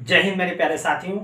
जय हिंद मेरे प्यारे साथियों।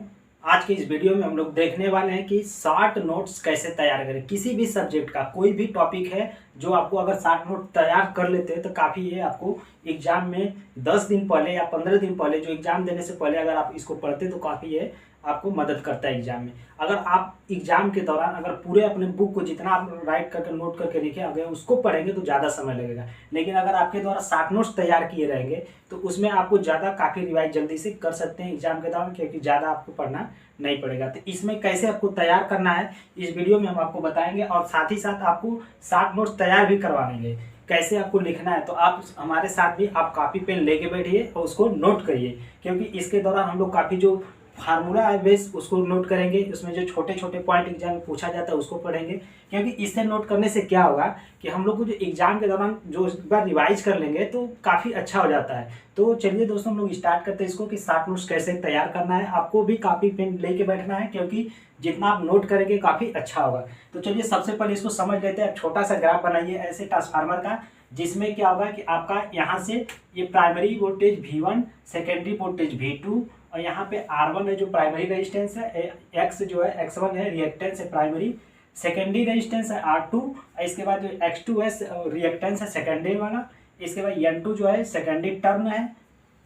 आज की इस वीडियो में हम लोग देखने वाले हैं कि शॉर्ट नोट्स कैसे तैयार करें। किसी भी सब्जेक्ट का कोई भी टॉपिक है जो आपको अगर शॉर्ट नोट तैयार कर लेते हैं तो काफ़ी है। आपको एग्जाम में 10 दिन पहले या 15 दिन पहले, जो एग्जाम देने से पहले अगर आप इसको पढ़ते तो काफ़ी है आपको मदद करता है एग्जाम में। अगर आप एग्जाम के दौरान अगर पूरे अपने बुक को जितना आप राइट करके नोट करके लिखे अगर उसको पढ़ेंगे तो ज़्यादा समय लगेगा। लेकिन अगर आपके द्वारा शॉर्ट नोट्स तैयार किए रहेंगे तो उसमें आपको ज़्यादा काफ़ी रिवाइज जल्दी से कर सकते हैं एग्जाम के दौरान, क्योंकि ज़्यादा आपको पढ़ना नहीं पड़ेगा। तो इसमें कैसे आपको तैयार करना है इस वीडियो में हम आपको बताएंगे, और साथ ही साथ आपको शॉर्ट नोट्स तैयार भी करवाएंगे। कैसे आपको लिखना है तो आप हमारे साथ भी आप कॉपी पेन लेके बैठिए और उसको नोट करिए, क्योंकि इसके दौरान हम लोग काफ़ी जो फार्मूला है बेस उसको नोट करेंगे। उसमें जो छोटे छोटे पॉइंट एग्जाम में पूछा जाता है उसको पढ़ेंगे, क्योंकि इससे नोट करने से क्या होगा कि हम लोग को जो एग्जाम के दौरान जो एक बार रिवाइज कर लेंगे तो काफ़ी अच्छा हो जाता है। तो चलिए दोस्तों हम लोग स्टार्ट करते हैं इसको कि शॉर्ट नोट्स कैसे तैयार करना है। आपको भी कॉपी पेन लेके बैठना है, क्योंकि जितना आप नोट करेंगे काफ़ी अच्छा होगा। तो चलिए सबसे पहले इसको समझ लेते हैं। छोटा सा ग्राफ बनाइए ऐसे ट्रांसफार्मर का, जिसमें क्या होगा कि आपका यहाँ से ये primary voltage V1, secondary voltage V2, और यहाँ पे R1 है जो प्राइमरी रेजिस्टेंस है, X जो है X1 है रिएक्टेंस है प्राइमरी, सेकेंडरी रेजिस्टेंस है R2, इसके बाद जो X2 है रिएक्टेंस है सेकेंडरी वाला, इसके बाद N2 जो है सेकेंडरी टर्न है,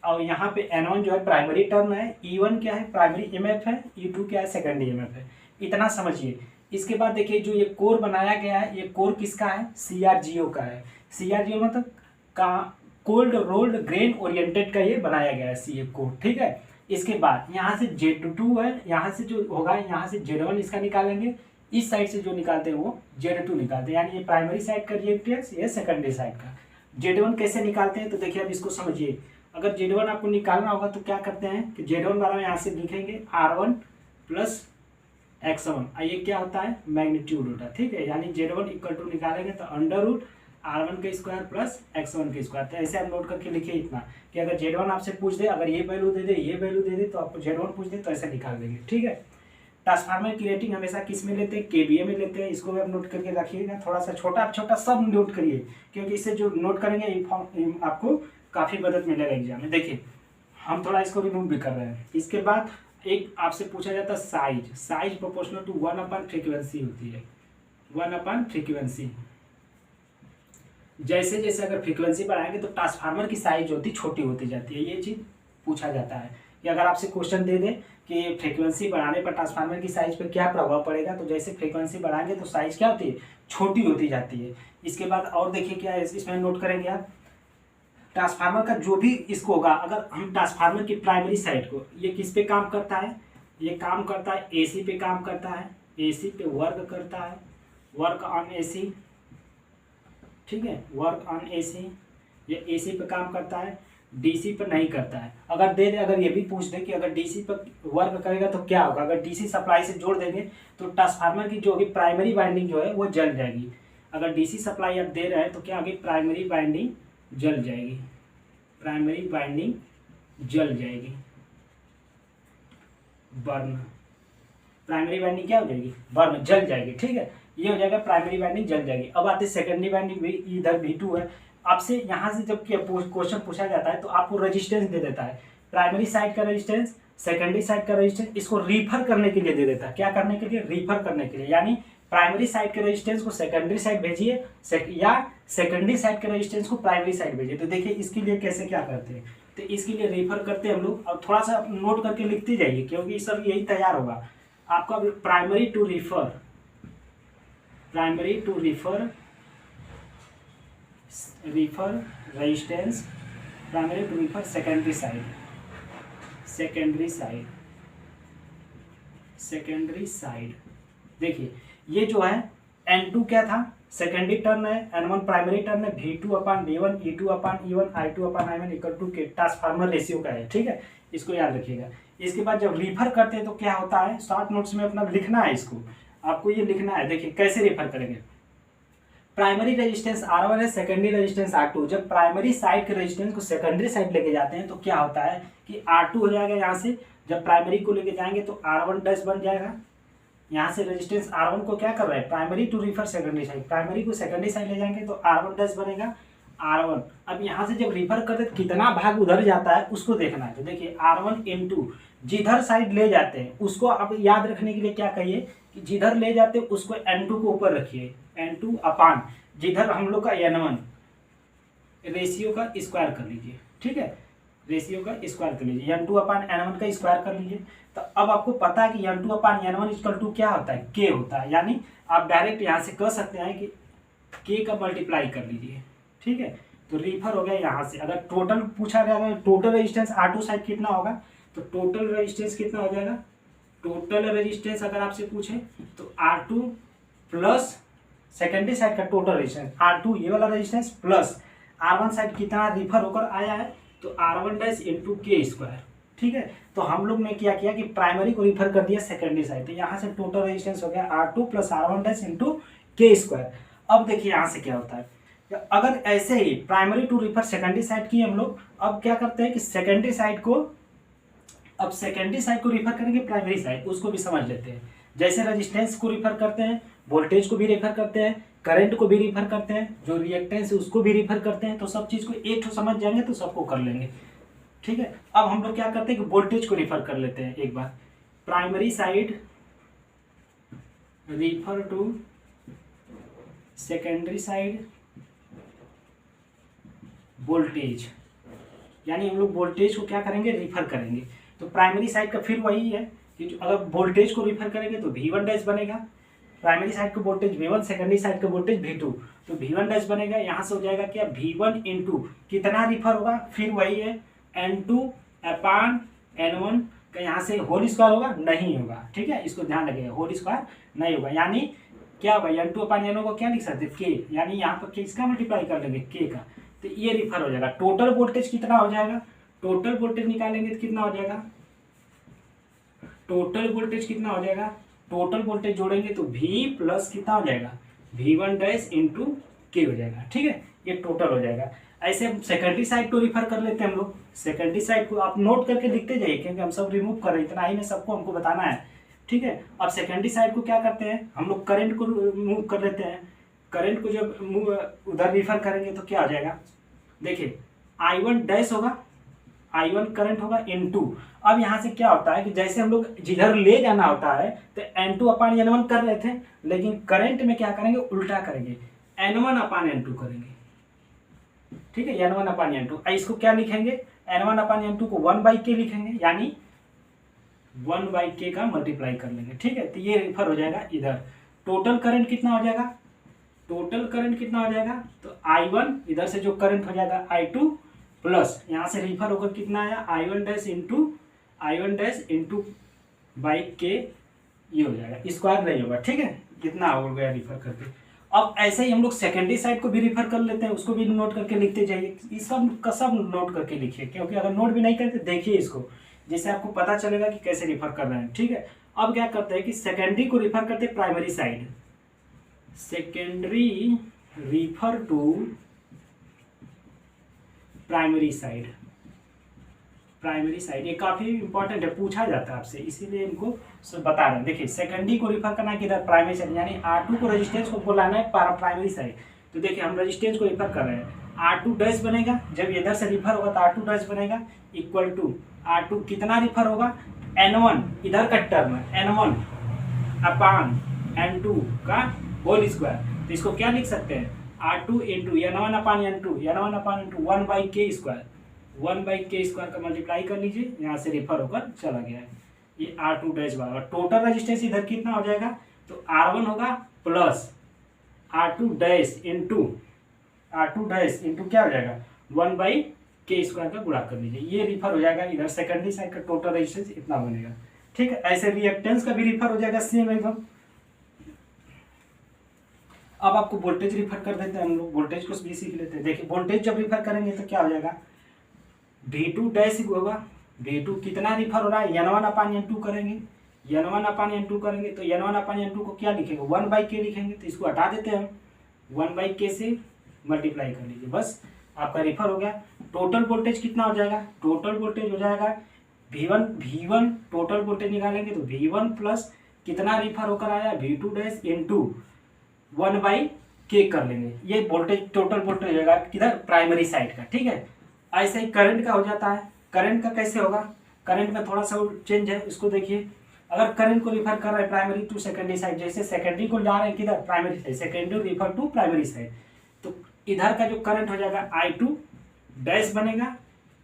और यहाँ पे N1 जो है प्राइमरी टर्न है, E1 क्या है प्राइमरी EMF है, E2 क्या है सेकेंडरी EMF है। इतना समझिए। इसके बाद देखिए जो ये कोर बनाया गया है, ये कोर किसका है, CRGO का है। CRGO मतलब का कोल्ड रोल्ड ग्रेन ओरिएंटेड का ये बनाया गया है CA कोर, ठीक है। इसके बाद यहाँ से Z2 है, यहाँ से जो होगा यहाँ से Z1 इसका निकालेंगे, इस साइड से जो निकालते हैं वो Z2 निकालते हैं, यानी ये प्राइमरी साइड का रिएक्टेंस, ये सेकेंडरी साइड का। Z1 कैसे निकालते हैं तो देखिए अब इसको समझिए। अगर Z1 आपको निकालना होगा तो क्या करते हैं कि Z1 बराबर यहाँ से लिखेंगे R1 प्लस X1, ये क्या होता है मैग्नीट्यूड होता है, ठीक है। यानी Z1 इक्वल टू निकालेंगे तो अंडर रूट R1 का स्क्वायर प्लस X1 का स्क्वायर। तो ऐसे आप नोट करके लिखिए इतना कि अगर Z1 आपसे पूछ दे, अगर ये वैल्यू दे दे ये वैल्यू दे दे तो आपको Z1 पूछ दे तो ऐसे निकाल देंगे, ठीक है। ट्रांसफार्मर की रेटिंग हमेशा किस में लेते हैं, KVA में लेते हैं। इसको भी आप नोट करके रखिएगा, थोड़ा सा छोटा छोटा सब नोट करिए, क्योंकि इससे जो नोट करेंगे आपको काफ़ी मदद मिलेगा एग्जाम में। देखिए हम थोड़ा इसको रिमूव भी कर रहे हैं। इसके बाद एक आपसे पूछा जाता है साइज। साइज प्रोपोर्शनल टू 1/फ्रीक्वेंसी होती है, 1/फ्रीक्वेंसी। जैसे जैसे अगर फ्रीक्वेंसी बढ़ाएंगे तो ट्रांसफार्मर की साइज होती छोटी होती जाती है। ये चीज़ पूछा जाता है कि अगर आपसे क्वेश्चन दे दे कि फ्रीक्वेंसी बढ़ाने पर ट्रांसफार्मर की साइज पर क्या प्रभाव पड़ेगा, तो जैसे फ्रीक्वेंसी बढ़ाएंगे तो साइज क्या होती है, छोटी होती जाती है। इसके बाद और देखिए क्या है, इसमें नोट करेंगे आप ट्रांसफार्मर का जो भी इसको होगा। अगर हम ट्रांसफार्मर की प्राइमरी साइड को, ये किस पे काम करता है, ये काम करता है AC पे काम करता है, AC पे वर्क करता है, वर्क ऑन AC, ठीक है, वर्क ऑन AC। ये AC पे काम करता है, DC पर नहीं करता है। अगर दे दे, अगर ये भी पूछ दे कि अगर DC पर वर्क करेगा तो क्या होगा, अगर DC सप्लाई से जोड़ देंगे तो ट्रांसफार्मर की जो भी प्राइमरी वाइंडिंग जो है वो जल जाएगी। अगर DC सप्लाई आप दे रहे हैं तो क्या होगी, प्राइमरी वाइंडिंग जल जाएगी, प्राइमरी वाइंडिंग जल जाएगी, बर्न। प्राइमरी वाइंडिंग क्या हो जाएगी, बर्न, जल जाएगी, ठीक है। ये हो जाएगा प्राइमरी वाइंडिंग जल जाएगी। अब आते सेकेंडरी वाइंडिंग, भी इधर V2 है। आपसे यहाँ से जब क्वेश्चन पूछा जाता है तो आपको रेजिस्टेंस दे देता है, प्राइमरी साइड का रेजिस्टेंस, सेकेंडरी साइड का रेजिस्टेंस, इसको रिफर करने के लिए दे देता है। क्या करने के लिए, रिफर करने के लिए। यानी प्राइमरी साइड के रेजिस्टेंस को सेकेंडरी साइड भेजिए, या सेकेंडरी साइड के रेजिस्टेंस को प्राइमरी साइड भेजिए। तो देखिए इसके लिए कैसे क्या करते हैं, तो इसके लिए रेफर करते हैं हम लोग। और थोड़ा सा नोट करके लिखते जाइए, क्योंकि सब यही तैयार होगा आपका। Primary to refer, primary to refer, refer resistance, primary to refer secondary side, secondary side, secondary side. देखिए ये जो है N2 क्या था, सेकेंडरी टर्न है, N1 प्राइमरी टर्न है, V2/V1, E2/E1, I2/I1 equal to के ट्रांसफार्मर रेशियो का है, ठीक है। इसको याद रखिएगा। इसके बाद जब रिफर करते हैं तो क्या होता है, शॉर्ट नोट्स में अपना लिखना है, इसको आपको ये लिखना है। देखिए कैसे रिफर करेंगे, प्राइमरी रेजिस्टेंस R1 है, सेकेंडरी रेजिस्टेंस R2। जब प्राइमरी साइड के रेजिस्टेंस को सेकेंडरी साइड लेके जाते हैं तो क्या होता है कि R2 हो जाएगा यहाँ से, जब प्राइमरी को लेके जाएंगे तो R1 डैश बन जाएगा। यहाँ से रेजिस्टेंस R1 को क्या कर रहा है, primary to refer secondary side, primary को सेकेंडरी साइड ले जाएंगे तो R1 डैश बनेगा, R1। अब यहाँ से जब रिफर करते तो कितना भाग उधर जाता है उसको देखना है। तो देखिए R1 इंटू जिधर साइड ले जाते हैं उसको आप याद रखने के लिए क्या कहिए कि जिधर ले जाते हैं उसको N2 को ऊपर रखिए, N2 अपान जिधर हम लोग का N1 रेशियो का स्क्वायर कर लीजिए, ठीक है, रेशियो का स्क्वायर कर लीजिए, N2 अपान N1 का स्क्वायर कर लीजिए। तो अब आपको पता है कि N2 upon N1 equal to क्या होता है, K होता है। यानी आप डायरेक्ट यहाँ से कह सकते हैं कि K का मल्टीप्लाई कर लीजिए, ठीक है। तो रिफर हो गया यहाँ से। अगर टोटल पूछा गया टोटल रेजिस्टेंस R2 साइड कितना होगा, तो टोटल रेजिस्टेंस कितना हो जाएगा, टोटल रेजिस्टेंस अगर आपसे पूछे तो R2 प्लस सेकेंडरी साइड का टोटल रेजिस्टेंस R2 ये वाला रेजिस्टेंस प्लस R1 साइड कितना रिफर होकर आया है, तो R1 डैश इंटू के स्क्वायर, ठीक है। तो हम लोग ने क्या किया कि प्राइमरी को रिफर कर दिया सेकेंडरी साइड, तो यहाँ से टोटल रेजिस्टेंस हो गया R2 plus R1 dash into के स्क्वायर। अब देखिए यहाँ से क्या होता है, अगर ऐसे ही primary to refer secondary side की हम लोग, अब क्या करते हैं कि सेकेंडरी साइड को रिफर करेंगे प्राइमरी साइड, उसको भी समझ लेते हैं। जैसे रेजिस्टेंस को रिफर करते हैं, वोल्टेज को भी रिफर करते हैं, करंट को भी रिफर करते हैं, जो रिएक्टेंस है उसको भी रिफर करते हैं। तो सब चीज़ को एक तो समझ जाएंगे तो सबको कर लेंगे, ठीक है। अब हम लोग क्या करते हैं कि वोल्टेज को रिफर कर लेते हैं एक बार। Primary side refer to secondary side voltage, यानी हम लोग वोल्टेज को क्या करेंगे, रिफर करेंगे। तो प्राइमरी साइड का फिर वही है कि अगर वोल्टेज को रिफर करेंगे तो V1 डैश बनेगा, प्राइमरी साइड का वोल्टेज V1, सेकेंडरी साइड का वोल्टेज V2, तो V1 डैश बनेगा। यहाँ से हो जाएगा क्या, V1 इंटू कितना रिफर होगा, फिर वही है N2 अपान N1 का, यहाँ से होल स्क्वायर होगा नहीं होगा, ठीक है, इसको ध्यान रखिएगा, होल स्क्वायर नहीं होगा। यानी क्या होगा, N2 अपान N1 को क्या लिख सकते हैं, K, यानी यहाँ पर किसका मल्टीप्लाई कर लेंगे, K का, तो ये रिफर हो जाएगा। टोटल वोल्टेज कितना हो जाएगा, टोटल वोल्टेज निकालेंगे तो कितना हो जाएगा, टोटल वोल्टेज कितना हो जाएगा, टोटल वोल्टेज जोड़ेंगे तो V प्लस कितना हो जाएगा, V1 डैश इंटू के हो जाएगा, ठीक है, ये टोटल हो जाएगा। ऐसे हम सेकेंडरी साइड को रिफर कर लेते हैं हम लोग। सेकेंडरी साइड को आप नोट करके लिखते जाइए क्योंकि हम सब रिमूव कर रहे हैं, इतना ही में सबको हमको बताना है, ठीक है। अब सेकेंडरी साइड को क्या करते हैं हम लोग, करंट को मूव कर लेते हैं। करंट को जब उधर रिफर करेंगे तो क्या हो जाएगा, देखिए I1 डैश होगा, I1 करंट होगा इनटू, अब यहाँ से क्या होता है कि जैसे हम लोग जिधर ले जाना होता है तो N2 अपान N1 कर रहे थे, लेकिन करंट में क्या करेंगे, उल्टा करेंगे, N1 अपान N2 करेंगे, ठीक है, N1 अपान N2। इसको क्या लिखेंगे, N1 अपान N2 को 1/k लिखेंगे, यानी 1/k का मल्टीप्लाई कर लेंगे, ठीक है। तो ये रिफर हो जाएगा इधर। टोटल करंट कितना हो जाएगा, टोटल करंट कितना हो जाएगा, तो I1 इधर से जो करंट हो जाएगा I2 प्लस यहाँ से रिफर होकर कितना आया, I1 डैश इंटू बाई के, ये हो जाएगा, स्क्वायर नहीं होगा, ठीक है, कितना हो गया रिफर करके। अब ऐसे ही हम लोग सेकेंडरी साइड को भी रिफर कर लेते हैं, उसको भी नोट करके लिखते जाइए। इस सब का सब नोट करके लिखिए, क्योंकि अगर नोट भी नहीं करते देखिए इसको, जिससे आपको पता चलेगा कि कैसे रिफर कर रहे हैं, ठीक है। अब क्या करते हैं कि सेकेंडरी को रिफर करते हैं primary side, secondary refer to primary side, primary side ये काफ़ी इंपॉर्टेंट है, पूछा जाता है आपसे, इसीलिए इनको सब बता रहे हैं। देखिए सेकेंडरी को रिफर करना है किधर, प्राइमरी साइड, यानी R2 को रेजिस्टेंस को बुलाना है प्राइमरी साइड। तो देखिए हम रेजिस्टेंस को रिफर कर रहे हैं, R2 डैश बनेगा, जब इधर से रिफर होगा तो R2 डैश बनेगा इक्वल टू R2 कितना रिफर होगा, N1 इधर का टर्म है, N1 अपान N2 का होल स्क्वायर। तो इसको क्या लिख सकते हैं, R2 इंटू N1 अपान N2 1/k square, 1/k square का मल्टीप्लाई कर लीजिए, यहाँ से रिफर होकर चला गया है, ये R2 डैश बराबर टोटल रेजिस्टेंस इधर कितना हो जाएगा, तो R1 होगा प्लस R2 डैश इंटू क्या हो जाएगा, 1/k स्क्वायर का गुणा कर लीजिए, ये रिफर हो जाएगा इधर। सेकेंडरी साइड का टोटल रेजिस्टेंस इतना बनेगा, ठीक है। ऐसे रिएक्टेंस का भी रिफर हो जाएगा सेम एकदम। अब आपको वोल्टेज रिफर कर देते हैं हम लोग, वोल्टेज को भी सीख लेते हैं। देखिए वोल्टेज जब रिफर करेंगे तो क्या हो जाएगा, V2 डैश होगा, V2 कितना रिफर हो रहा है, N1 अपान N2 करेंगे, N1 अपान N2 करेंगे तो N1 अपान N2 को क्या लिखेंगे, 1/k लिखेंगे, तो इसको हटा देते हैं हम, 1/k से मल्टीप्लाई कर लीजिए, बस आपका रिफर हो गया। टोटल वोल्टेज कितना हो जाएगा, टोटल वोल्टेज हो जाएगा V1 टोटल वोल्टेज निकालेंगे तो V1 प्लस कितना रिफर होकर आया, V2 dash into 1/k square, 1/k square का मल्टीप्लाई कर लीजिए, ये रिफर हो जाएगा इधर। सेकेंडरी साइड को रिफर कर लेते हैं, सेकेंडरी साइड को रिफर करेंगे तो क्या हो जाएगा, V1 अपान N2 को 1/k लिखेंगे, N1 अपान N2 को क्या लिखेंगे, 1/k से मल्टीप्लाई कर लीजिए, बस आपका रिफर हो गया। टोटल वोल्टेज कितना हो जाएगा, टोटल वोल्टेज हो जाएगा V1 प्लस कितना रिफर होकर आया, V2 डैश इंटू 1/k के कर लेंगे। ये वोल्टेज टोटल वोल्टेज होगा किधर, प्राइमरी साइड का, ठीक है। ऐसे ही करंट का हो जाता है। करंट का कैसे होगा, करंट में थोड़ा सा चेंज है, इसको देखिए। अगर करंट को रिफर कर रहे हैं प्राइमरी टू सेकेंडरी साइड, जैसे सेकेंडरी को ला रहे हैं किधर, primary side, secondary refer to primary side, तो इधर का जो करंट हो जाएगा I2 डैश बनेगा।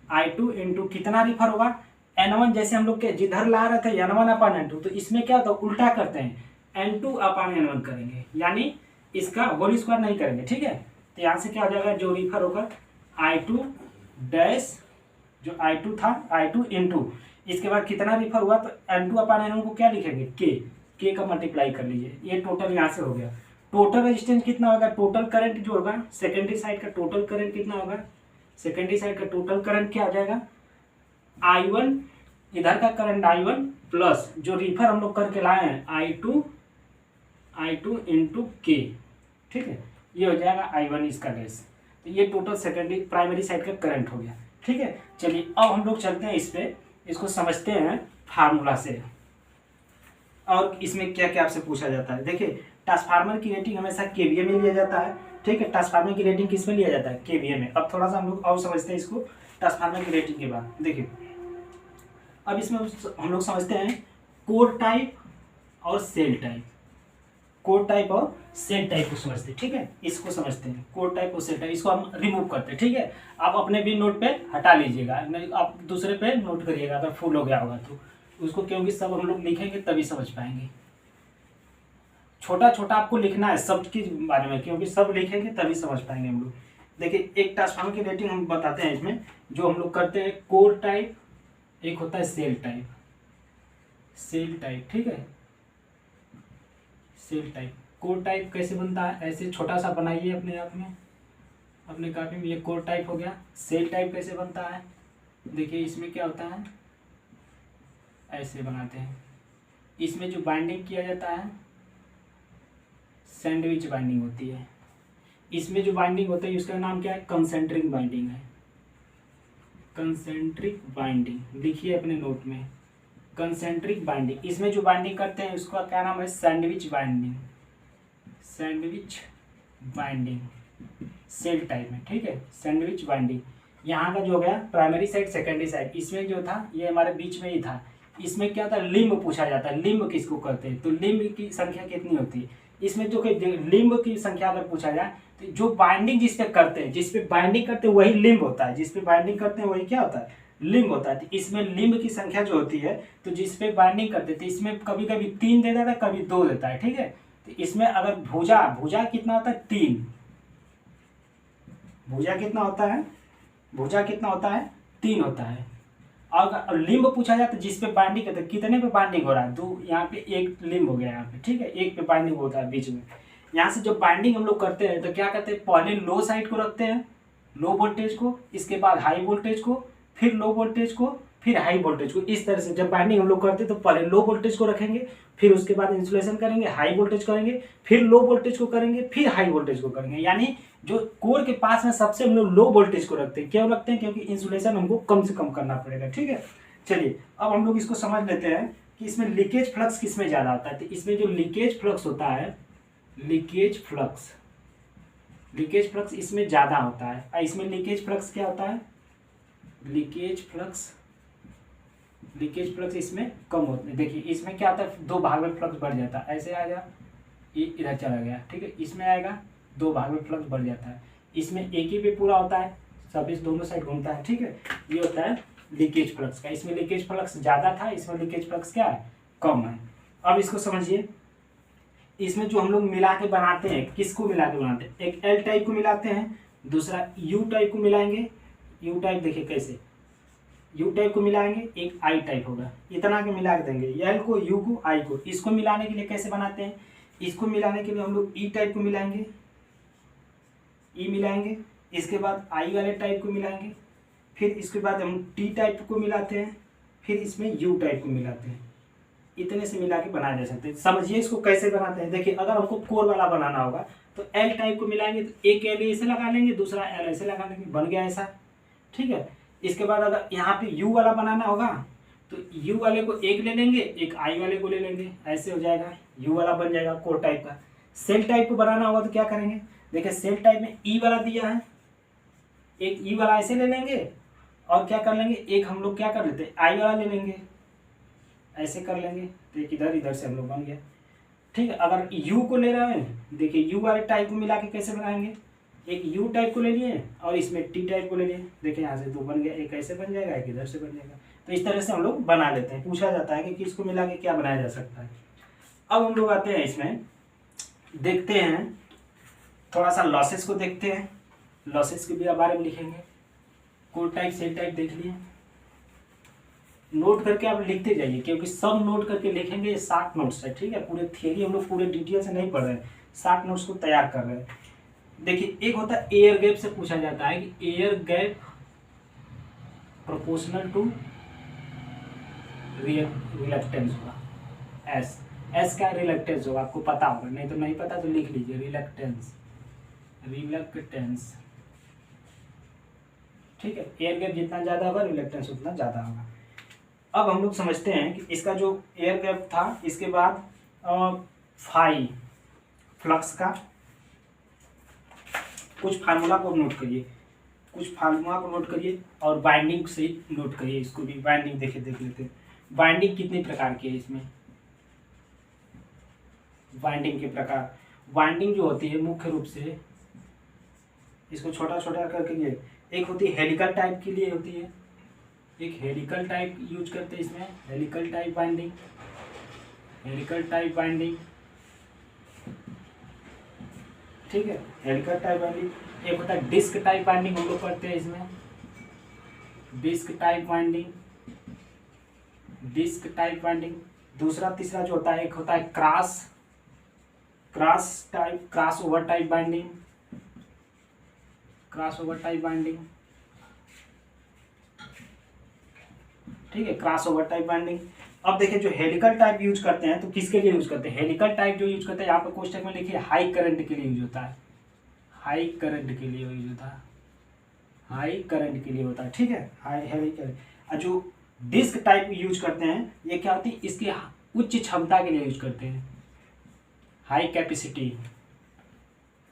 I2 इंटू कितना रिफर होगा, N1, जैसे हम लोग के जिधर ला रहे थे N1 अपान N2, तो इसमें क्या होता है उल्टा करते हैं, N2 अपान N1 करेंगे, यानी इसका होल स्क्वायर नहीं करेंगे, ठीक है। तो यहाँ से क्या हो जाएगा, जो रिफर होगा I2 डैश, जो I2 था I2 इंटू इसके बाद कितना रिफर हुआ, तो N2 अपान N1 को क्या लिखेंगे, के का मल्टीप्लाई कर लीजिए। ये टोटल यहाँ से हो गया। टोटल रेजिस्टेंस कितना होगा, टोटल करंट जो होगा सेकेंडरी साइड का टोटल करंट कितना होगा, सेकेंडरी साइड का टोटल करंट क्या आ जाएगा, I1, इधर का करंट I1 प्लस जो रिफर हम लोग करके लाए हैं I2 इंटू के, ठीक है। ये हो जाएगा I1 इसका डैश। तो ये टोटल सेकेंडरी प्राइमरी साइड का करंट हो गया, ठीक है। चलिए अब हम लोग चलते हैं इस पे, इसको समझते हैं फार्मूला से, और इसमें क्या क्या आपसे पूछा जाता है। देखिए ट्रांसफार्मर की रेटिंग हमेशा केवीए में लिया जाता है, ठीक है। ट्रांसफार्मर की रेटिंग किस में लिया जाता है, केवीए में। अब थोड़ा सा हम लोग और समझते हैं इसको ट्रांसफार्मर की रेटिंग के बाद। देखिए अब इसमें हम लोग समझते हैं कोर टाइप और सेल टाइप, कोर टाइप और सेल टाइप को समझते हैं, ठीक है। इसको समझते हैं कोर टाइप और सेल टाइप, इसको हम रिमूव करते हैं, ठीक है। आप अपने भी नोट पे हटा लीजिएगा, नहीं आप दूसरे पे नोट करिएगा अगर फुल हो गया होगा तो उसको, क्योंकि सब हम लोग लिखेंगे तभी समझ पाएंगे। छोटा छोटा आपको लिखना है सब के बारे में, क्योंकि सब लिखेंगे तभी समझ पाएंगे हम लोग। देखिए एक ट्रांसफार्मर की रेटिंग हम बताते हैं इसमें, जो हम लोग करते हैं कोर टाइप, एक होता है सेल टाइप, सेल टाइप, ठीक है। सेल टाइप, कोर टाइप कैसे बनता है, ऐसे छोटा सा बनाइए अपने आप में, अपने कॉपी में। ये कोर टाइप हो गया। सेल टाइप कैसे बनता है, देखिए इसमें क्या होता है, ऐसे बनाते हैं। इसमें जो बाइंडिंग किया जाता है सैंडविच बाइंडिंग होती है। इसमें जो बाइंडिंग होता है उसका नाम क्या है, कंसेंट्रिक बाइंडिंग है। कंसेंट्रिक बाइंडिंग लिखिए अपने नोट में, कंसेंट्रिक बाइंडिंग। इसमें जो बाइंडिंग करते हैं उसका क्या नाम है, sandwich winding, sandwich winding shell type में, ठीक है। सैंडविच बाइंडिंग यहाँ का जो हो गया प्राइमरी साइड सेकेंडरी साइड, इसमें जो था ये हमारे बीच में ही था। इसमें क्या था, लिम्ब पूछा जाता है, लिम्ब किसको कहते हैं, तो लिम्ब की संख्या कितनी होती है। इसमें जो कि लिम्ब की संख्या अगर पूछा जाए तो जो बाइंडिंग जिस पे करते हैं, जिस पे बाइंडिंग करते हैं वही लिम्ब होता है, जिस पे बाइंडिंग करते हैं वही क्या होता है, लिम्ब होता है। तो इसमें लिम्ब की संख्या जो होती है, तो जिस पे बाइंडिंग करते थे इसमें कभी कभी 3 दे देता है, कभी 2 देता है, ठीक है। तो इसमें अगर भुजा, भुजा कितना होता है 3, भुजा कितना होता है, भुजा कितना होता है 3 होता है। और लिम्ब पूछा जाता है जिस पे बाइंडिंग करते हैं, कितने पे बाइंडिंग हो रहा है, 2, यहाँ पे 1 लिम्ब हो गया यहाँ पे, ठीक है। 1 पे बाइंडिंग होता है बीच में। यहाँ से जब बाइंडिंग हम लोग करते हैं तो क्या करते हैं, पहले लो साइड को रखते हैं, लो वोल्टेज को, इसके बाद हाई वोल्टेज को, फिर लो वोल्टेज को, फिर हाई वोल्टेज को। इस तरह से जब बाइंडिंग हम लोग करते हैं तो पहले लो वोल्टेज को रखेंगे, फिर उसके बाद इंसुलेशन करेंगे, हाई वोल्टेज करेंगे, फिर लो वोल्टेज को करेंगे, फिर हाई वोल्टेज को करेंगे। यानी जो कोर के पास में सबसे हम लोग लो वोल्टेज को रखते हैं। क्यों रखते हैं, क्योंकि इंसुलेशन हमको कम से कम करना पड़ेगा, ठीक है। चलिए अब हम लोग इसको समझ लेते हैं कि इसमें लीकेज फ्लक्स किस में ज़्यादा आता है। तो इसमें जो लीकेज फ्लक्स होता है, लीकेज फ्लक्स, लीकेज फ्लक्स इसमें ज़्यादा होता है। इसमें लीकेज फ्लक्स क्या होता है, लीकेज फ्लक्स, लीकेज फ्लक्स इसमें कम होता है। देखिए इसमें क्या होता है, 2 भाग में फ्लक्स बढ़ जाता है, ऐसे आएगा, ये इधर चला गया, ठीक है। इसमें आएगा 2 भाग में फ्लक्स बढ़ जाता है। इसमें एक ही पे पूरा होता है, सब इस दोनों साइड घूमता है, ठीक है। ये होता है लीकेज फ्लक्स का। इसमें लीकेज फ्लक्स ज़्यादा था, इसमें लीकेज फ्लक्स क्या है, कम है। अब इसको समझिए, इसमें जो हम लोग मिला के बनाते हैं, किसको मिला के बनाते हैं, एक एल टाइप को मिलाते हैं, दूसरा यू टाइप को मिलाएंगे। यू टाइप देखिए कैसे, यू टाइप को मिलाएंगे, एक आई टाइप होगा, इतना के मिला के देंगे, एल को, यू को, आई को। इसको मिलाने के लिए कैसे बनाते हैं, इसको मिलाने के लिए हम लोग ई टाइप को मिलाएंगे, ई मिलाएंगे, इसके बाद आई वाले टाइप को मिलाएंगे, फिर इसके बाद हम टी टाइप को मिलाते हैं, फिर इसमें यू टाइप को मिलाते हैं। इतने से मिला के बनाया जा सकते हैं। समझिए इसको कैसे बनाते हैं। देखिए अगर हमको कोर वाला बनाना होगा तो एल टाइप को मिलाएंगे, तो एक एल ऐसे लगा लेंगे, दूसरा एल ऐसे लगा लेंगे, बन गया ऐसा, ठीक है। इसके बाद अगर यहाँ पे यू वाला बनाना होगा तो यू वाले को एक ले लेंगे, एक आई वाले को ले लेंगे, ऐसे हो जाएगा, यू वाला बन जाएगा कोर टाइप का। सेल टाइप को बनाना होगा तो क्या करेंगे, देखिए सेल टाइप में ई वाला दिया है, एक ई वाला ऐसे ले लेंगे और क्या कर लेंगे, एक हम लोग क्या कर लेते हैं आई वाला ले लेंगे, ऐसे कर लेंगे तो एक इधर इधर से हम लोग बन गया। ठीक है, अगर यू को ले रहे हैं, देखिए यू वाले टाइप को मिला के कैसे बनाएंगे, एक यू टाइप को ले लिए और इसमें टी टाइप को ले लिए, देखिए यहाँ से दो बन गया, एक ऐसे बन जाएगा एक इधर से बन जाएगा। तो इस तरह से हम लोग बना लेते हैं। पूछा जाता है कि किसको मिला के क्या बनाया जा सकता है। अब हम लोग आते हैं इसमें, देखते हैं थोड़ा सा लॉसेस को देखते हैं, लॉसेस के भी बारे में लिखेंगे। कोड टाइप सेल टाइप देख लिए, नोट करके आप लिखते जाइए क्योंकि सब नोट करके लिखेंगे। ये 60 नोट्स है, ठीक है, पूरे थियरी हम लोग पूरे डिटेल से नहीं पढ़ रहे हैं, 60 नोट्स को तैयार कर रहे हैं। देखिए एक होता है एयर गैप से पूछा जाता है कि air gap proportional to reluctance होगा, एस एस का रिलक्टेंस होगा, आपको पता होगा, नहीं तो नहीं पता तो लिख लीजिए रिलक्टेंस, रिलक्टेंस, ठीक है। एयर गैप जितना ज़्यादा होगा रिलक्टेंस उतना ज़्यादा होगा। अब हम लोग समझते हैं कि इसका जो एयर गैप था, इसके बाद फाई फ्लक्स का कुछ फार्मूला को नोट करिए, कुछ फार्मूला को नोट करिए और बाइंडिंग से नोट करिए, इसको भी बाइंडिंग देख लेते हैं। बाइंडिंग कितने प्रकार की है इसमें, बाइंडिंग के प्रकार, बाइंडिंग जो होती है मुख्य रूप से, इसको छोटा छोटा करके लिए, एक होती है हेलिकल टाइप के लिए होती है, एक हेलिकल टाइप यूज करते हैं इसमें, helical type binding, helical type winding, ठीक है, हेलिकल टाइप बाइंडिंग। एक होता है डिस्क टाइप बाइंडिंग, हम लोग करते हैं इसमें, disc type winding, disc type winding. दूसरा तीसरा जो होता है, एक होता है cross type, cross over type winding, cross over type winding, ठीक है, क्रॉस ओवर टाइप बाइंडिंग। अब देखिए जो हेलिकल टाइप यूज करते हैं तो किसके लिए यूज करते हैं, हेलिकल टाइप जो यूज करते हैं यहाँ पे क्वेश्चन में लिखिए हाई करंट के लिए यूज होता है, हाई करंट के लिए यूज होता है, हाई करंट के लिए होता है, ठीक है, हाई हेलिकल। और जो डिस्क टाइप यूज करते हैं ये क्या होती है, इसकी उच्च क्षमता के लिए यूज करते हैं, हाई कैपेसिटी,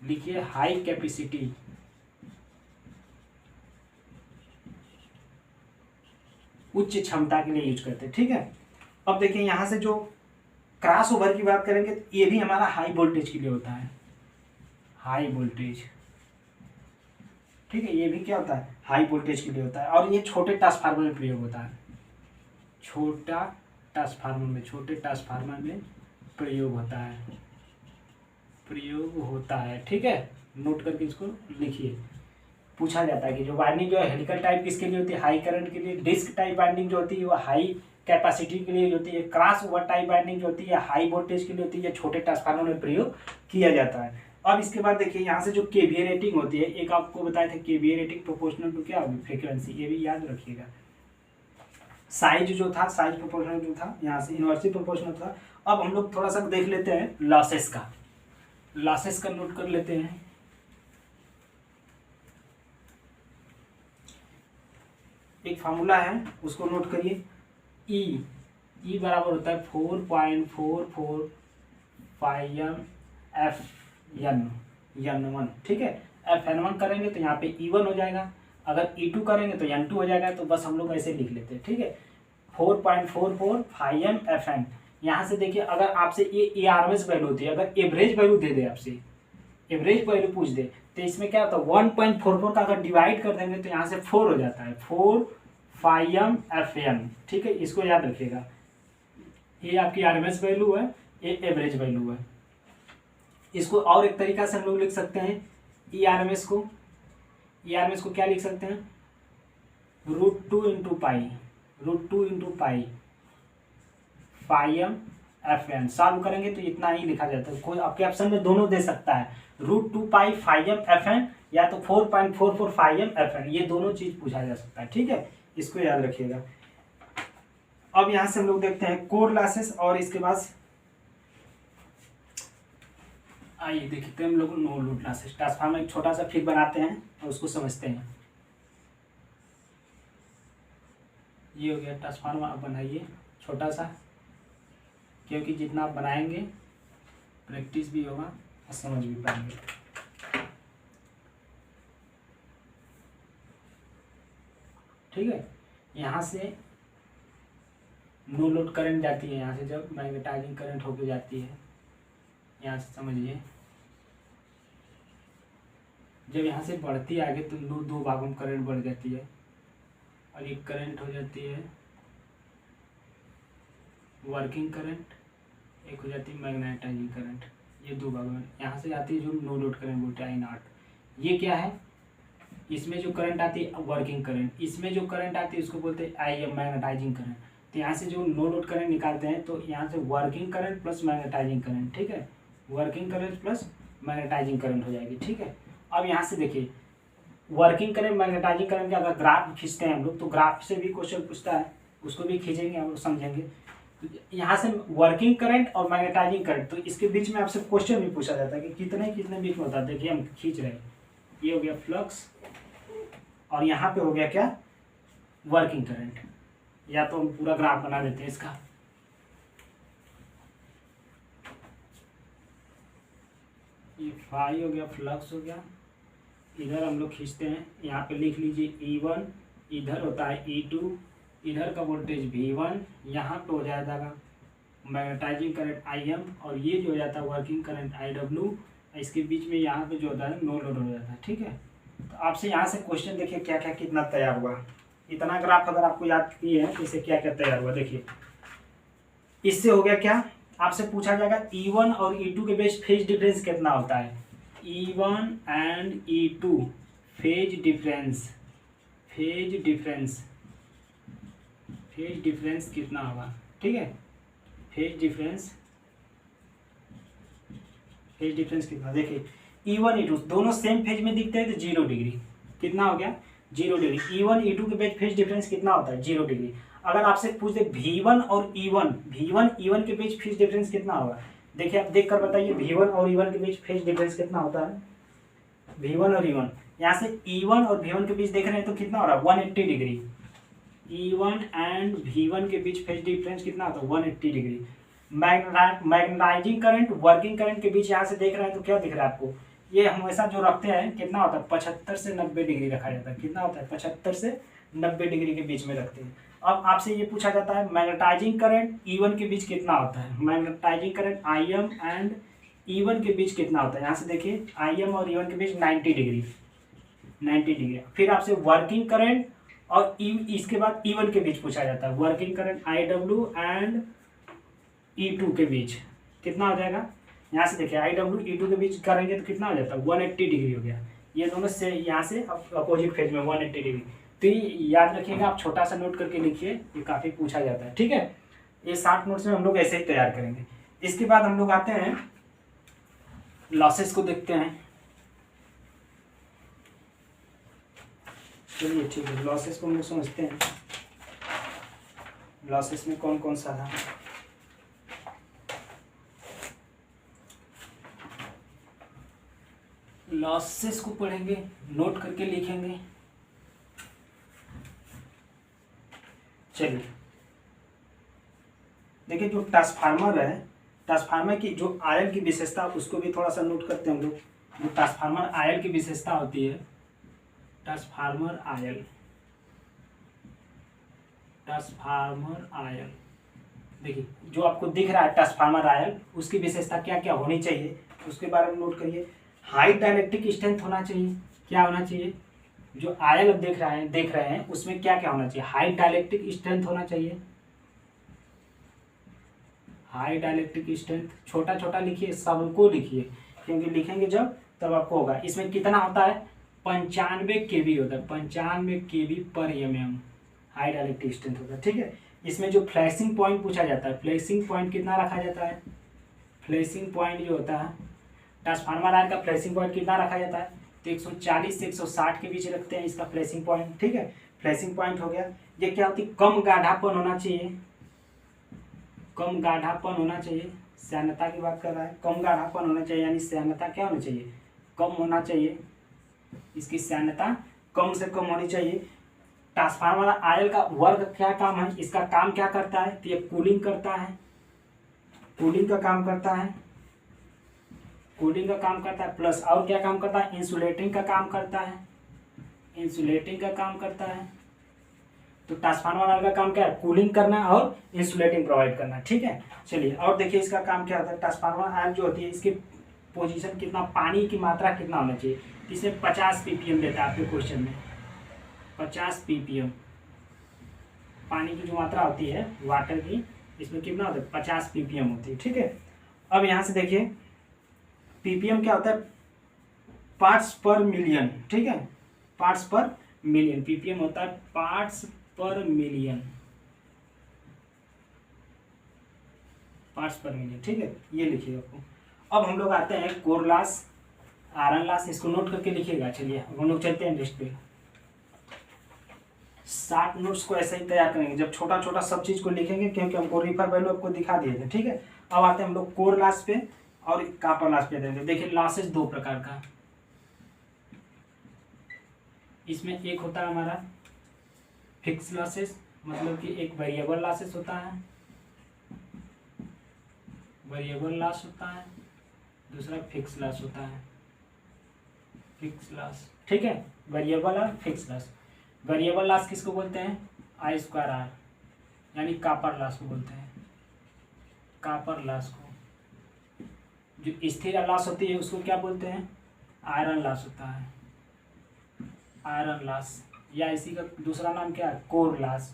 लिखिए हाई कैपेसिटी, उच्च क्षमता के लिए यूज करते हैं, ठीक है। अब देखिए यहाँ से जो क्रॉस ओवर की बात करेंगे तो ये भी हमारा हाई वोल्टेज के लिए होता है, हाई वोल्टेज, ठीक है, ये भी क्या होता है हाई वोल्टेज के लिए होता है। और ये छोटे ट्रांसफार्मर में प्रयोग होता है, छोटा ट्रांसफार्मर में, छोटे ट्रांसफार्मर में प्रयोग होता है, प्रयोग होता है, ठीक है। नोट करके इसको लिखिए। पूछा जाता है कि जो वाइंडिंग जो है हेलिकल टाइप किसके लिए होती है, हाई करंट के लिए, डिस्क टाइप वाइंडिंग जो होती है वो हाई कैपेसिटी के लिए होती है, क्रॉस ओवर टाइप वाइंडिंग जो होती है हाई वोल्टेज के लिए होती है, छोटे ट्रांसफार्मर में प्रयोग किया जाता है। अब इसके बाद देखिए यहाँ से जो केवीए रेटिंग होती है, एक आपको बताया था केवीए रेटिंग प्रोपोर्शनल टू क्या होगी, फ्रीक्वेंसी, ये भी याद रखिएगा। साइज जो था, साइज प्रोपोर्शनल जो था, यहाँ से इनवर्सली प्रोपोर्शनल था। अब हम लोग थोड़ा सा देख लेते हैं लॉसेस का, लॉसेस का नोट कर लेते हैं। एक फार्मूला है उसको नोट करिए, ई बराबर होता है 4.44 फाइव एफ एन वन, ठीक है। एफ एन वन करेंगे तो यहाँ पे E1 हो जाएगा, अगर E2 करेंगे तो N2 हो जाएगा। तो बस हम लोग ऐसे लिख लेते हैं, ठीक है, 4.44 फाइव एफ एन। यहाँ से देखिए अगर आपसे ये आरएमएस वैल्यू होती है, अगर एवरेज वैल्यू दे दे, आपसे एवरेज वैल्यू पूछ दे तो इसमें क्या होता है 1.44 का अगर डिवाइड कर देंगे तो यहाँ से 4 हो जाता है, 4 फाइव एफ एन, ठीक है, इसको याद रखिएगा। ये आपकी आरएमएस वैल्यू है, ये एवरेज वैल्यू है। इसको और एक तरीका से हम लोग लिख सकते हैं, ई आर एम एस को क्या लिख सकते हैं, √2 into pi five F N. Solve करेंगे तो इतना ही लिखा जाता है। कोई आपके ऑप्शन में दोनों दे सकता है, √2 पाई फाइव एफ एन या तो 4.44 फाइव एफ एन, ये दोनों चीज पूछा जा सकता है, ठीक है, इसको याद रखिएगा। अब यहाँ से हम लोग देखते हैं कोर लॉसेस, और इसके बाद आइए देखते हैं हम लोग नो लोड लॉसेस। ट्रांसफार्मर एक छोटा सा फिर बनाते हैं और उसको समझते हैं। ये हो गया ट्रांसफार्मर, आप बनाइए छोटा सा, क्योंकि जितना आप बनाएंगे प्रैक्टिस भी होगा और समझ भी पाएंगे। ठीक है। यहाँ से नो लोड करंट जाती है, यहाँ से जब मैग्नेटाइजिंग करंट होके जाती है, यहाँ से समझिए जब यहाँ से बढ़ती है आगे तो दो भागों में करंट बढ़ जाती है और एक करंट हो जाती है वर्किंग करंट, एक हो जाती है मैग्नेटाइजिंग करंट। ये दो भागों में यहाँ से आती है जो नो लोड करंट बोलते हैं I0। ये क्या है, इसमें जो करंट आती है वर्किंग करंट, इसमें जो करंट आती है उसको बोलते हैं IM मैग्नेटाइजिंग करंट। तो यहाँ से जो नो लोड करंट निकालते हैं तो यहाँ से working current plus magnetizing current, ठीक है, working current plus magnetizing current हो जाएगी, ठीक है। अब यहाँ से देखिए वर्किंग करंट मैग्नेटाइजिंग करंट का अगर ग्राफ खींचते हैं हम लोग तो ग्राफ से भी क्वेश्चन पूछता है, उसको भी खींचेंगे हम लोग, समझेंगे। यहाँ से वर्किंग करंट और मैग्नेटाइजिंग करंट, तो इसके बीच में आपसे क्वेश्चन भी पूछा जाता है कि कितने कितने बीच में होता है। देखिए हम खींच रहे हैं, ये हो गया फ्लक्स और यहाँ पे हो गया क्या, वर्किंग करंट। या तो हम पूरा ग्राफ बना देते हैं इसका, ये फाई हो गया, फ्लक्स हो गया, इधर हम लोग खींचते हैं, यहाँ पे लिख लीजिए E1, इधर होता है E2, इधर का वोल्टेज V1, यहाँ पे हो जाएगा मैग्नेटाइजिंग करंट IM और ये जो हो जाता है वर्किंग करंट IW। इसके बीच में यहाँ पे जो होता है नो लोड हो जाता है, ठीक है। तो आपसे यहाँ से क्वेश्चन देखिए क्या क्या कितना तैयार हुआ, इतना ग्राफ अगर आपको याद किए हैं तो इससे क्या क्या तैयार हुआ। देखिए इससे हो गया क्या, आपसे पूछा जाएगा E1 और E2 के बीच फेज डिफरेंस कितना होता है। E1 and E2 phase difference कितना होगा, ठीक है। फेज डिफरेंस कितना, देखिए E1 E2 दोनों सेम फेज में दिखते हैं तो 0 डिग्री, कितना हो गया 0 डिग्री। E1 E2 के बीच फेज डिफरेंस कितना होता है 0 डिग्री। अगर आपसे पूछ दे V1 और E1 के बीच फेज डिफरेंस कितना होगा, देखिए आप देख कर बताइए V1 और E1 के बीच फेज डिफरेंस कितना होता है। V1 और E1, यहाँ से E1 और V1 के बीच देख रहे हैं तो कितना हो रहा है 180 डिग्री। E1 एंड V1 के बीच फेज डिफरेंस कितना होता है 180 degree. Magnetizing current working current के बीच यहाँ से देख रहे हैं तो क्या दिख रहा है आपको, ये हमेशा जो रखते हैं कितना होता है 75 से 90 डिग्री रखा जाता है, कितना होता है 75 से 90 डिग्री के बीच में रखते हैं। अब आपसे ये पूछा जाता है मैग्नेटाइजिंग करंट E1 के बीच कितना होता है, magnetising current IM and E1 के बीच कितना होता है। यहाँ से देखिए IM और E1 के बीच 90 डिग्री। फिर आपसे वर्किंग करंट और इसके बाद E1 के बीच पूछा जाता है, working current IW and E2 के बीच कितना हो जाएगा। यहाँ से देखिए IW E2 के बीच करेंगे तो कितना हो जाता है 180 डिग्री हो गया। ये दोनों से यहाँ से अपोजिट फेज में 180 डिग्री। तो ये याद रखिएगा, आप छोटा सा नोट करके लिखिए, ये काफ़ी पूछा जाता है, ठीक है। ये 60 नोट्स में हम लोग ऐसे ही तैयार करेंगे। इसके बाद हम लोग आते हैं लॉसेस को देखते हैं। चलिए ठीक है, लॉसेस को हम लोग समझते हैं। लॉसेस में कौन कौन सा था, लॉसेस को पढ़ेंगे, नोट करके लिखेंगे। चलिए देखिए, जो ट्रांसफार्मर है, ट्रांसफार्मर की जो आयल की विशेषता उसको भी थोड़ा सा नोट करते हैं हम लोग। जो ट्रांसफार्मर आयल की विशेषता होती है, ट्रांसफार्मर आयल, देखिए जो आपको दिख रहा है ट्रांसफार्मर आयल, उसकी विशेषता क्या क्या होनी चाहिए उसके बारे में नोट करिए। हाई डाइलेक्ट्रिक स्ट्रेंथ होना चाहिए, क्या होना चाहिए, जो आयल अब देख रहे हैं उसमें क्या क्या होना चाहिए। हाई डाइलेक्ट्रिक स्ट्रेंथ होना चाहिए, हाई डाइलेक्ट्रिक स्ट्रेंथ, छोटा छोटा लिखिए, सबको लिखिए, क्योंकि लिखेंगे जब तब आपको होगा। इसमें कितना होता है 95 kV होता है, 95 kV पर mm हाई डाइलेक्ट्रिक स्ट्रेंथ होता है, ठीक है। इसमें जो फ्लैशिंग पॉइंट पूछा जाता है, फ्लैशिंग पॉइंट कितना रखा जाता है, फ्लैशिंग पॉइंट जो होता है ट्रांसफार्मर आयल का फ्लैशिंग पॉइंट कितना रखा जाता है, तो 140 से 160 के बीच रखते हैं इसका फ्लैशिंग पॉइंट, ठीक है। फ्लैशिंग पॉइंट हो गया। ये क्या होती है, कम गाढ़ापन होना चाहिए, कम गाढ़ापन होना चाहिए, श्यानता की बात कर रहा है, कम गाढ़ापन होना चाहिए, यानी श्यानता क्या होना चाहिए, कम होना चाहिए, इसकी श्यानता कम से कम होनी चाहिए। ट्रांसफार्मर आयल का वर्क क्या काम है, इसका काम क्या करता है, तो ये कूलिंग करता है, कूलिंग का काम करता है, कूलिंग का काम करता है, प्लस और क्या काम करता है, इंसुलेटिंग का काम करता है, इंसुलेटिंग का काम करता है, तो ट्रांसफार्मर वाला का काम क्या है, कूलिंग करना और इंसुलेटिंग प्रोवाइड करना, ठीक है। चलिए और देखिए इसका काम क्या होता है, ट्रांसफार्मर आयल जो होती है इसकी पोजीशन कितना, पानी की मात्रा कितना होना चाहिए, इसमें 50 ppm देता है आपके क्वेश्चन में, 50 ppm पानी की जो मात्रा होती है वाटर की, इसमें कितना होता है 50 ppm होती है, ठीक है। अब यहाँ से देखिए ppm क्या होता है, पार्ट्स पर मिलियन, ठीक है, पार्ट्स पर मिलियन, ppm होता है पार्ट्स पर मिलियन, पार्ट्स पर मिलियन, ठीक है, ये लिखिए आपको। अब हम लोग आते हैं कोर लॉस, आयरन लॉस, इसको नोट करके लिखिएगा। चलिए हम लोग चलते हैं लिस्ट पे। 60 नोट्स को ऐसे ही तैयार करेंगे, जब छोटा छोटा सब चीज को लिखेंगे, क्योंकि हमको रिफर वैल्यू आपको दिखा दिए थे, ठीक है। अब आते हैं हम लोग कोर लॉस पे और कॉपर लॉस पे देंगे। देखिए लॉसेज दो प्रकार का, इसमें एक होता है हमारा फिक्स लॉसेस, मतलब कि एक वेरिएबल लॉसेस होता है, वेरिएबल लॉस होता है, दूसरा फिक्स लॉस होता है, फिक्स लॉस, ठीक है, वेरिएबल और फिक्स लॉस। वेरिएबल लॉस किसको बोलते हैं, I²R, यानी कॉपर लॉस को बोलते हैं, कॉपर लॉस को। जो स्थिर लॉस होती है उसको क्या बोलते हैं, आयरन लॉस होता है, आयरन लॉस, या इसी का दूसरा नाम क्या है, कोर लॉस,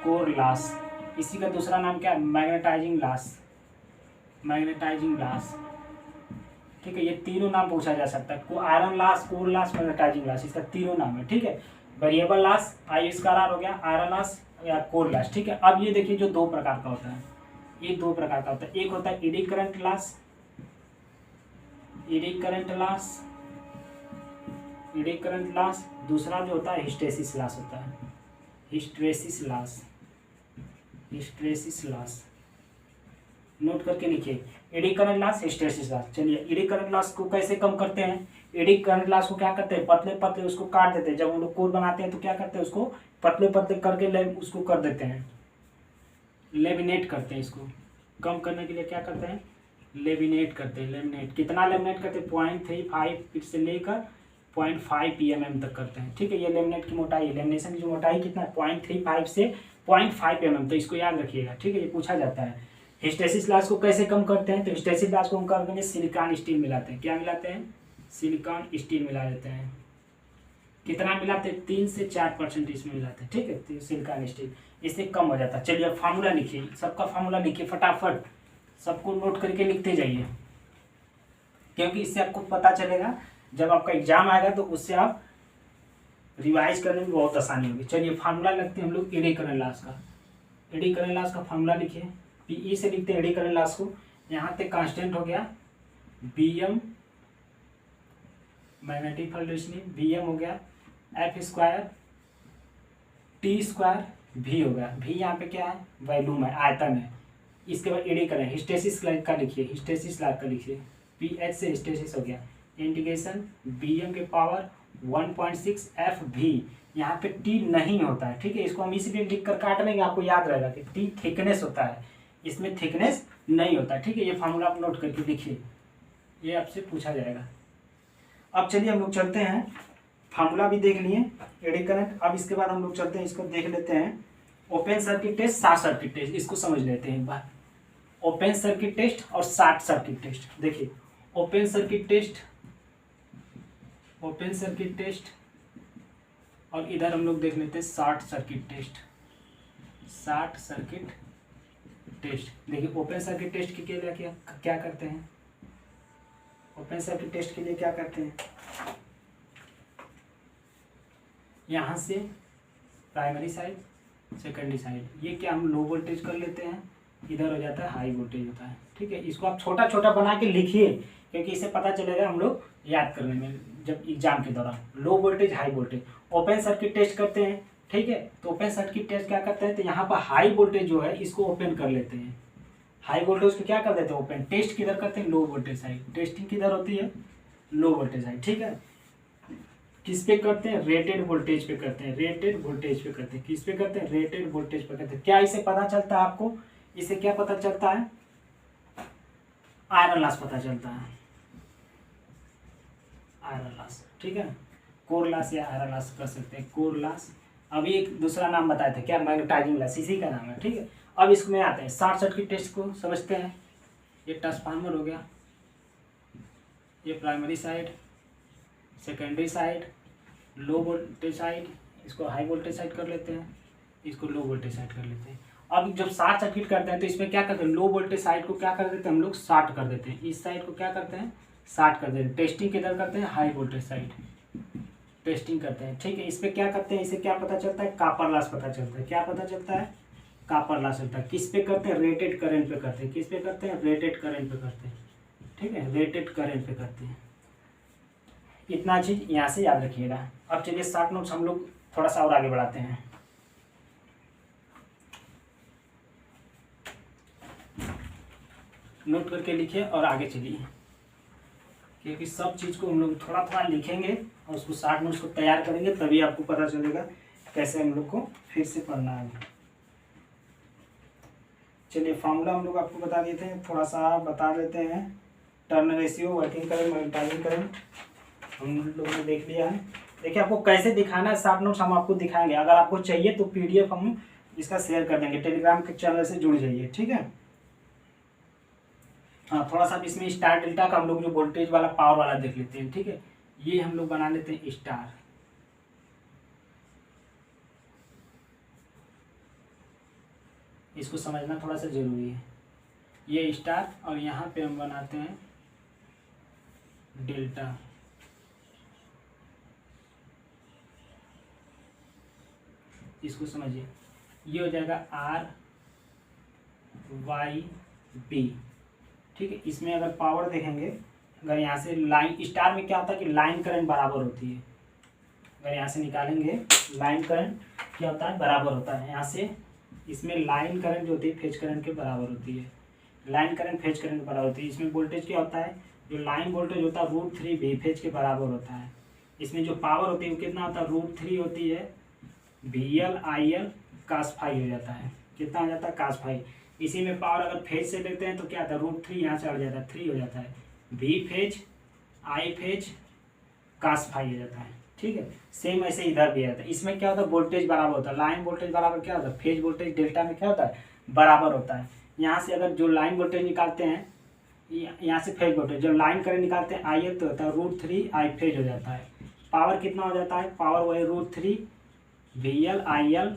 कोर लॉस। इसी का दूसरा नाम क्या है, मैग्नेटाइजिंग लॉस, मैग्नेटाइजिंग लॉस, ठीक है। ये तीनों नाम पूछा जा सकता है, iron loss, core loss, magnetizing loss, इसका तीनों नाम है, ठीक है। वेरिएबल लॉस I² हो गया, आयरन लॉस या कोर लॉस, ठीक है। अब ये देखिए जो दो प्रकार का होता है, ये दो प्रकार का होता है, एक होता है eddy current loss, eddy current loss, eddy current loss, दूसरा जो होता है हिस्टेरिसिस लॉस होता है, hysteresis loss, hysteresis loss, note करके लिखिए, eddy current loss, hysteresis loss. चलिए एडी करंट लॉस को कैसे कम करते हैं, एडी करंट लॉस को क्या करते हैं, पतले पतले उसको काट देते हैं, जब हम लोग कोर बनाते हैं तो क्या करते हैं, उसको पतले पतले करके उसको कर देते हैं, लेमिनेट करते हैं, इसको कम करने के लिए क्या करते हैं, लेमिनेट करते हैं, लेमिनेट, कितना लेमिनेट करते हैं, 0.35 से लेकर 0.5 mm तक करते हैं, ठीक है। ये लेमिनेट की मोटाई है, लेमिनेशन की जो मोटाई कितना है 0.35 से 0.5 mm, तो इसको याद रखिएगा, ठीक है, ये पूछा जाता है। हिस्टेरिसिस लॉस को कैसे कम करते हैं, तो हिस्टेरिसिस लॉस को हम करेंगे सिलिकॉन स्टील मिलाते हैं, क्या मिलाते हैं, सिलिकॉन स्टील मिला देते हैं, कितना मिलाते हैं, 3 से 4% इसमें मिलाते हैं, ठीक है, तो सिलिकॉन स्टील, इससे कम हो जाता है। चलिए अब फार्मूला लिखिए, सबका फार्मूला लिखिए फटाफट, सबको नोट करके लिखते जाइए, क्योंकि इससे आपको पता चलेगा जब आपका एग्जाम आएगा तो उससे आप रिवाइज करने में बहुत आसानी होगी। चलिए फार्मूला लिखते हैं हम लोग एडी करंट लॉस का, एडी करंट लॉस का फार्मूला लिखिए, पीई से लिखते हैं एडी करंट लॉस को, यहाँ पे कांस्टेंट हो गया Bm, magnetic field distance Bm हो गया, F² T² V हो गया, V यहाँ पे क्या है, वॉल्यूम है, आयतन है। इसके बाद एडी करें, हिस्टेरिसिस का लिखिए, हिस्टेरिसिस लॉस का लिखिए, PH से हिस्टेरिसिस हो गया, इंटीग्रेशन Bm के पावर 1.6 FV, यहाँ पे T नहीं होता है, ठीक है, इसको हम इसीलिए लिख कर काट लेंगे, आपको याद रहेगा कि T थिकनेस होता है, इसमें थिकनेस नहीं होता, ठीक है। ये फार्मूला आप नोट करके लिखिए, ये आपसे पूछा जाएगा। अब चलिए हम लोग चलते हैं, फार्मूला भी देख लिए एडी करंट, अब इसके बाद हम लोग चलते हैं, इसको देख लेते हैं open circuit test, short circuit test, इसको समझ लेते हैं एक बार। ओपन सर्किट टेस्ट और शॉर्ट सर्किट टेस्ट, देखिए open circuit test, open circuit test, और इधर हम लोग देख लेते हैं short circuit test, short circuit test. देखिए ओपन सर्किट टेस्ट के लिए क्या करते हैं, ओपन सर्किट टेस्ट के लिए क्या करते हैं, यहाँ से प्राइमरी साइड, सेकेंडरी साइड, ये क्या हम लो वोल्टेज कर लेते हैं, इधर हो जाता है हाई वोल्टेज होता है, ठीक है। इसको आप छोटा छोटा बना के लिखिए, क्योंकि इससे पता चलेगा हम लोग याद करने में जब एग्जाम के दौरान, low voltage high voltage. Open circuit test करते हैं, ठीक है, तो ओपन सर्किट टेस्ट क्या करते हैं, तो यहाँ पर हाई वोल्टेज जो है इसको ओपन कर लेते हैं, हाई वोल्टेज को क्या कर देते हैं, ओपन। टेस्ट किधर करते हैं, लो वोल्टेज साइड, टेस्टिंग किधर होती है, लो वोल्टेज साइड, ठीक है। किस पे करते हैं, रेटेड वोल्टेज पे करते हैं, रेटेड वोल्टेज पे करते हैं, किस पे करते हैं, रेटेड वोल्टेज पे करते हैं। क्या इससे पता चलता है आपको, इससे क्या पता चलता है, आयरन लॉस पता चलता है, आयरन लॉस, ठीक है। कोर लॉस या आयरन लॉस कर सकते हैं, कोर लॉस अभी एक दूसरा नाम बताए थे, क्या, मैग्नेटाइजिंग लॉस, इसी का नाम है, ठीक है। अब इसमें आते हैं शॉर्ट सर्किट टेस्ट को समझते हैं। ये ट्रांसफार्मर हो गया, ये primary side, secondary side, low voltage side, इसको हाई वोल्टेज साइड कर लेते हैं, इसको लो वोल्टेज साइड कर लेते हैं। अब जब शॉर्ट सर्किट करते हैं तो इसमें क्या करते हैं, लो वोल्टेज साइड को क्या कर देते हैं हम लोग, शॉर्ट कर देते हैं। इस साइड को क्या करते हैं, शॉर्ट कर देते हैं। टेस्टिंग किधर करते हैं, हाई वोल्टेज साइड टेस्टिंग करते हैं, ठीक है। इस पर क्या करते हैं, इसे क्या पता चलता है, कॉपर लॉस पता चलता है। क्या पता चलता है, कॉपर लॉस होता है। किस पे करते हैं, रेटेड करंट पे करते हैं। किस पे करते हैं, रेटेड करंट पे करते हैं, ठीक है, रेटेड करंट पे करते हैं। इतना चीज़ यहाँ से याद रखिएगा। अब चलिए शॉर्ट नोट्स हम लोग थोड़ा सा और आगे बढ़ाते हैं। नोट करके लिखिए और आगे चलिए, क्योंकि सब चीज़ को हम लोग थोड़ा थोड़ा लिखेंगे और उसको शॉर्ट नोट्स को तैयार करेंगे, तभी आपको पता चलेगा कैसे हम लोग को फिर से पढ़ना है। चलिए फॉर्मूला हम लोग आपको बता देते हैं, थोड़ा सा बता देते हैं। Turn ratio, working current, magnetizing current हम लोगों ने देख लिया है। देखिए आपको कैसे दिखाना है शॉर्ट नोट्स हम आपको दिखाएंगे। अगर आपको चाहिए तो PDF हम इसका शेयर कर देंगे, टेलीग्राम के चैनल से जुड़ जाइए, ठीक है। हाँ, थोड़ा सा इसमें स्टार डेल्टा का हम लोग जो वोल्टेज वाला पावर वाला देख लेते हैं, ठीक है। ये हम लोग बना लेते हैं स्टार, इसको समझना थोड़ा सा जरूरी है। ये स्टार और यहाँ पे हम बनाते हैं डेल्टा। इसको समझिए, ये हो जाएगा RYB, ठीक है। इसमें अगर पावर देखेंगे, अगर यहाँ से लाइन, स्टार में क्या होता है कि लाइन करंट बराबर होती है। अगर यहाँ से निकालेंगे लाइन करंट क्या होता है, बराबर होता है। यहाँ से इसमें लाइन करंट जो होती है फेज करंट के बराबर होती है। लाइन करंट फेज करंट के बराबर होती है। इसमें वोल्टेज क्या होता है, जो लाइन वोल्टेज होता है √3 फेज के बराबर होता है। इसमें जो पावर होती है वो कितना होता है, √3 होती है VL/IL cos φ हो जाता है। कितना हो जाता है, cos φ। इसी में पावर अगर फेज से लेते हैं तो क्या आता है, √3 यहाँ से हट जाता है, 3 हो जाता है, V phase I phase cos φ हो जाता है, ठीक है। सेम ऐसे इधर भी आता है। इसमें क्या होता है, वोल्टेज बराबर होता है। लाइन वोल्टेज बराबर क्या होता है, फेज वोल्टेज डेल्टा में क्या होता है, बराबर होता है। यहाँ से अगर जो लाइन वोल्टेज निकालते हैं, यहाँ से फेज वोल्टेज, जब लाइन करंट निकालते हैं IL तो होता है √3 I फेज हो जाता है। पावर कितना हो जाता है, पावर वही √3 VL/IL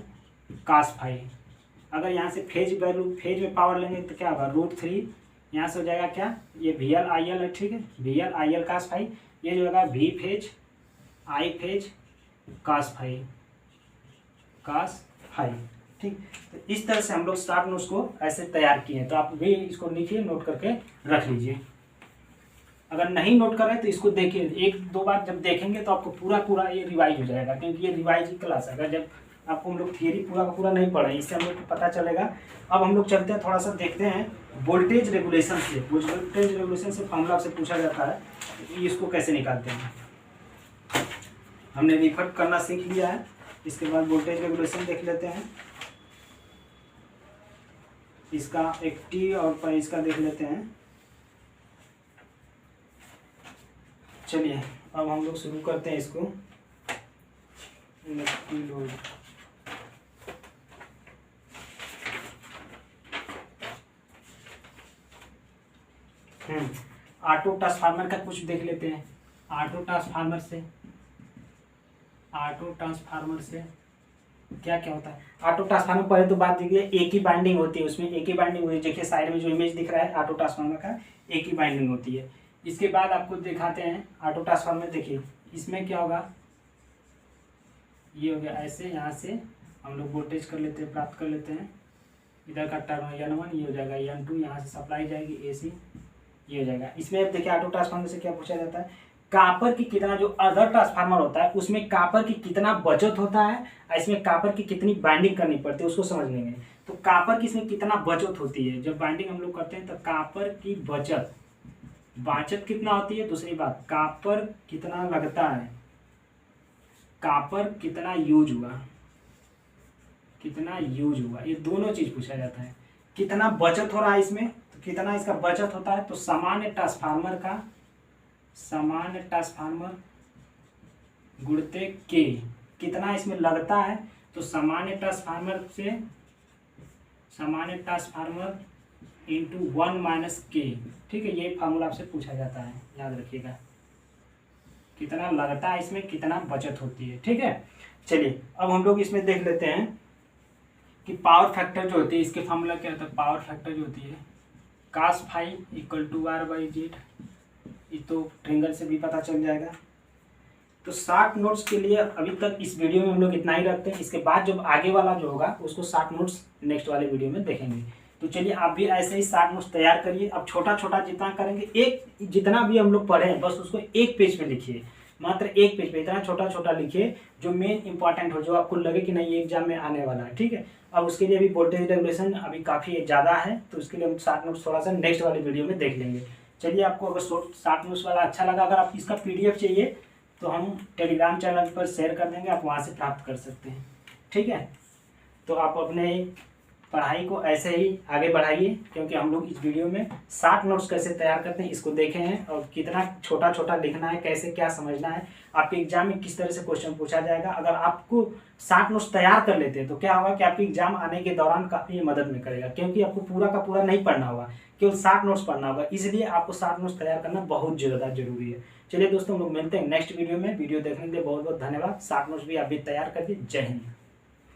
cos φ। अगर यहाँ से फेज वैल्यू, फेज में पावर लेंगे तो क्या होगा, √3 यहाँ से हो जाएगा क्या, ये VL/IL है, ठीक है, VL/IL cos φ। ये जो होगा V phase I phase cos φ, ठीक। तो इस तरह से हम लोग शॉर्ट नोट्स को ऐसे तैयार किए हैं। तो आप भी इसको लिखिए, नोट करके रख लीजिए। अगर नहीं नोट कर रहे तो इसको देखिए, 1-2 बार जब देखेंगे तो आपको पूरा ये रिवाइज हो जाएगा, क्योंकि ये रिवाइज की क्लास है। अगर जब आपको हम लोग थियरी पूरा का पूरा नहीं पढ़े, इससे हम लोग को पता चलेगा। अब हम लोग चलते हैं, थोड़ा सा देखते हैं वोल्टेज रेगुलेशन से। वोल्टेज रेगुलेशन से फॉर्मूला से पूछा जाता है, इसको कैसे निकालते हैं। हमने रिफर करना सीख लिया है, इसके बाद वोल्टेज रेगुलेशन देख लेते हैं। इसका एक T और इसका देख लेते हैं। चलिए अब हम लोग शुरू करते हैं इसको। ऑटो ट्रांसफार्मर का कुछ देख लेते हैं। ऑटो ट्रांसफार्मर से क्या क्या होता है। ऑटो ट्रांसफार्मर पहले तो बात देखिए, एक ही बाइंडिंग होती है, उसमें एक ही बाइंडिंग होती है। देखिए साइड में जो इमेज दिख रहा है ऑटो ट्रांसफार्मर का, एक ही बाइंडिंग होती है। इसके बाद आपको दिखाते हैं ऑटो ट्रांसफार्मर। देखिए इसमें क्या होगा, ये हो गया ऐसे, यहाँ से हम लोग वोल्टेज कर लेते हैं, प्राप्त कर लेते हैं। इधर का टर्मिनल N1, ये हो जाएगा N2, यहाँ से सप्लाई जाएगी AC, ये हो जाएगा। इसमें अब देखिए ऑटो ट्रांसफार्मर से क्या पूछा जाता है, कॉपर की कितना, जो अदर ट्रांसफार्मर होता है उसमें कॉपर की कितना बचत होता है, इसमें कॉपर की कितनी बाइंडिंग करनी पड़ती है, उसको समझ लेंगे। तो कॉपर की इसमें कितना बचत होती है, जब बाइंडिंग हम लोग करते हैं तो कॉपर की बचत कितना होती है। दूसरी बात, कॉपर कितना लगता है, कॉपर कितना यूज हुआ, ये दोनों चीज पूछा जाता है। कितना बचत हो रहा है इसमें, तो कितना इसका बचत होता है, तो सामान्य ट्रांसफार्मर गुणित के कितना इसमें लगता है, तो सामान्य ट्रांसफार्मर इंटू 1 माइनस के, ठीक है, ये फार्मूला आपसे पूछा जाता है, याद रखिएगा। कितना लगता है इसमें, कितना बचत होती है, ठीक है। चलिए अब हम लोग इसमें देख लेते हैं कि पावर फैक्टर जो होती है, इसके फार्मूला क्या होता है। पावर फैक्टर जो होती है cos five equal to r/z, ये तो ट्रिंगल से भी पता चल जाएगा। तो शॉर्ट नोट्स के लिए अभी तक इस वीडियो में हम लोग इतना ही रखते हैं। इसके बाद जब आगे वाला जो होगा उसको शॉर्ट नोट्स नेक्स्ट वाले वीडियो में देखेंगे। तो चलिए आप भी ऐसे ही शॉर्ट नोट्स तैयार करिए। अब छोटा छोटा जितना करेंगे, एक जितना भी हम लोग पढ़े हैं बस उसको एक पेज पे लिखिए, मात्र एक पेज पे इतना छोटा छोटा लिखिए जो मेन इंपॉर्टेंट हो, जो आपको लगे कि नहीं ये एग्जाम में आने वाला है, ठीक है। अब उसके लिए अभी वोल्टेज रेगुलेशन अभी काफ़ी ज़्यादा है, तो उसके लिए हम शॉर्ट नोट्स थोड़ा सा नेक्स्ट वाले वीडियो में देख लेंगे। चलिए आपको अगर शॉर्ट नोट्स वाला अच्छा लगा, अगर आप इसका PDF चाहिए तो हम टेलीग्राम चैनल पर शेयर कर देंगे, आप वहाँ से प्राप्त कर सकते हैं, ठीक है। तो आप अपने पढ़ाई को ऐसे ही आगे बढ़ाइए, क्योंकि हम लोग इस वीडियो में शॉर्ट नोट्स कैसे तैयार करते हैं इसको देखे हैं, और कितना छोटा छोटा लिखना है, कैसे क्या समझना है, आपके एग्जाम में किस तरह से क्वेश्चन पूछा जाएगा। अगर आपको शॉर्ट नोट्स तैयार कर लेते हैं तो क्या होगा कि आपके एग्जाम आने के दौरान काफ़ी मदद में करेगा, क्योंकि आपको पूरा का पूरा नहीं पढ़ना होगा, केवल शॉर्ट नोट्स पढ़ना होगा। इसलिए आपको शॉर्ट नोट्स तैयार करना बहुत ज़्यादा जरूरी है। चलिए दोस्तों, हम लोग मिलते हैं नेक्स्ट वीडियो में। वीडियो देखने के लिए बहुत बहुत धन्यवाद। शॉर्ट नोट्स भी आप भी तैयार कर दिए। जय हिंद।